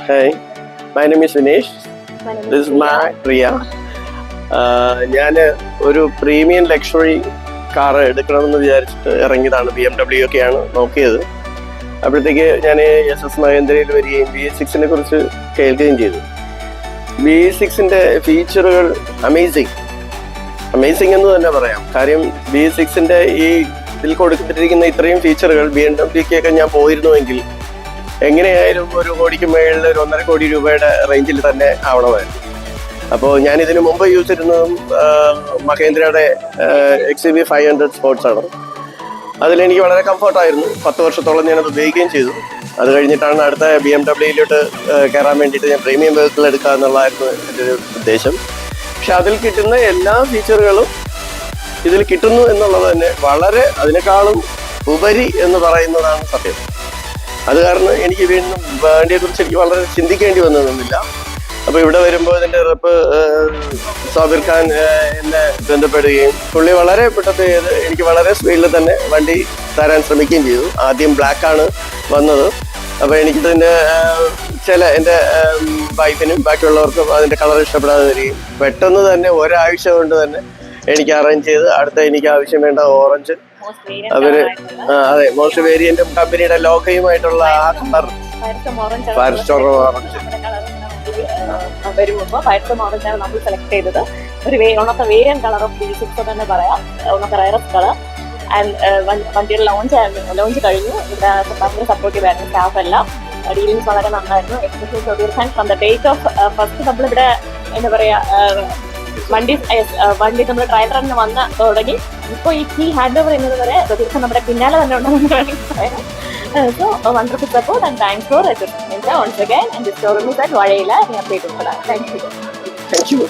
Hi, my name is Vinesh. This is my Priya. ഞാൻ ഒരു premium luxury car എടുക്കണമെന്ന് വിചാരിച്ചിട്ട് ഇറങ്ങിയതാണ്. BMW ഒക്കെയാണ് നോക്കിയത്. അപ്പോഴത്തേക്ക് ഞാൻ SS മഹേന്ദ്രയിൽ വരികയും BS6 കുറിച്ച് കേൾക്കുകയും ചെയ്തു. BS6 ഫീച്ചറുകൾ അമേസിങ് എന്ന് തന്നെ പറയാം. കാര്യം BS6 ഈ ഇതിൽ കൊടുത്തിട്ടിരിക്കുന്ന ഇത്രയും ഫീച്ചറുകൾ BMW ഒക്കെ ഞാൻ പോയിരുന്നുവെങ്കിൽ എങ്ങനെയായാലും ഒരു കോടിക്ക് മേളിൽ ഒരു 1.5 കോടി രൂപയുടെ റേഞ്ചിൽ തന്നെ ആവണമായിരുന്നു. അപ്പോൾ ഞാൻ ഇതിനു മുമ്പ് യൂസ് ചെയ്തിരുന്നതും മഹേന്ദ്രയുടെ XUV 500 സ്പോർട്സ് ആണ്. അതിലെനിക്ക് വളരെ കംഫർട്ടായിരുന്നു. 10 വർഷത്തോളം ഞാനത് ഉപയോഗിക്കുകയും ചെയ്തു. അത് കഴിഞ്ഞിട്ടാണ് അടുത്ത BMW കയറാൻ വേണ്ടിയിട്ട് ഞാൻ പ്രീമിയം വെഹിക്കിൾ എടുക്കുക എന്നുള്ളതായിരുന്നു എൻ്റെ ഒരു ഉദ്ദേശം. പക്ഷെ അതിൽ കിട്ടുന്ന എല്ലാ ഫീച്ചറുകളും ഇതിൽ കിട്ടുന്നു എന്നുള്ളത് തന്നെ വളരെ അതിനേക്കാളും ഉപരി എന്ന് പറയുന്നതാണ് സത്യം. അത് കാരണം എനിക്ക് വീണ്ടും വണ്ടിയെക്കുറിച്ച് എനിക്ക് വളരെ ചിന്തിക്കേണ്ടി വന്നതൊന്നുമില്ല. അപ്പോൾ ഇവിടെ വരുമ്പോൾ ഇതിൻ്റെ റെപ്പ് സാബിർ ഖാൻ എന്നെ ബന്ധപ്പെടുകയും പുള്ളി വളരെ പെട്ടെന്ന് എനിക്ക് വളരെ സ്പീഡിൽ തന്നെ വണ്ടി തരാൻ ശ്രമിക്കുകയും ചെയ്തു. ആദ്യം ബ്ലാക്കാണ് വന്നത്. അപ്പോൾ എനിക്കിതിൻ്റെ എൻ്റെ വൈഫിനും ബാക്കിയുള്ളവർക്കും അതിൻ്റെ കളർ ഇഷ്ടപ്പെടാതെ വരികയും പെട്ടെന്ന് തന്നെ ഒരാഴ്ച കൊണ്ട് തന്നെ എനിക്ക് അറേഞ്ച് ചെയ്ത് അടുത്ത എനിക്ക് ആവശ്യം വേണ്ട ഓറഞ്ച്, അവര് അതെ മോസ്റ്റ് വേരിയന്റും കമ്പനിയുടെ ലോഗോയുമായിട്ടുള്ള ആ കളർ ഫയർസ്റ്റോർ ഓറഞ്ച് വരുമ്പോൾ ഫയർസ്റ്റോർ ഓറഞ്ചാണ് നമ്മൾ സെലക്ട് ചെയ്തത്. ഒരു one of the variant colour of BS6 തന്നെ പറയാം. One of the rarest colour. And വണ്ടിയുടെ ലോഞ്ച് കഴിഞ്ഞു. ഇവിടെ ഭയങ്കര സപ്പോർട്ടീവ് ആയിരുന്നു സ്റ്റാഫ് എല്ലാം. ഡീലിങ്സ് വളരെ നന്നായിരുന്നു. Especially Sabeer Khan from the date of first നമ്മളിവിടെ എന്താ പറയാ വണ്ടി നമ്മൾ ട്രയൽ റണ്ണിന് വന്ന് തുടങ്ങി ഇപ്പോൾ ഈ കീ ഹാൻഡ് ഓവർ ചെയ്യുന്നത് വരെ ദിവസം നമ്മുടെ പിന്നാലെ തന്നെ ഉണ്ടെന്ന് വേണമെങ്കിൽ പറയാം. So wonderful support and thanks for once again and this showroom is at Vadayila near Pettunkada. Thank you.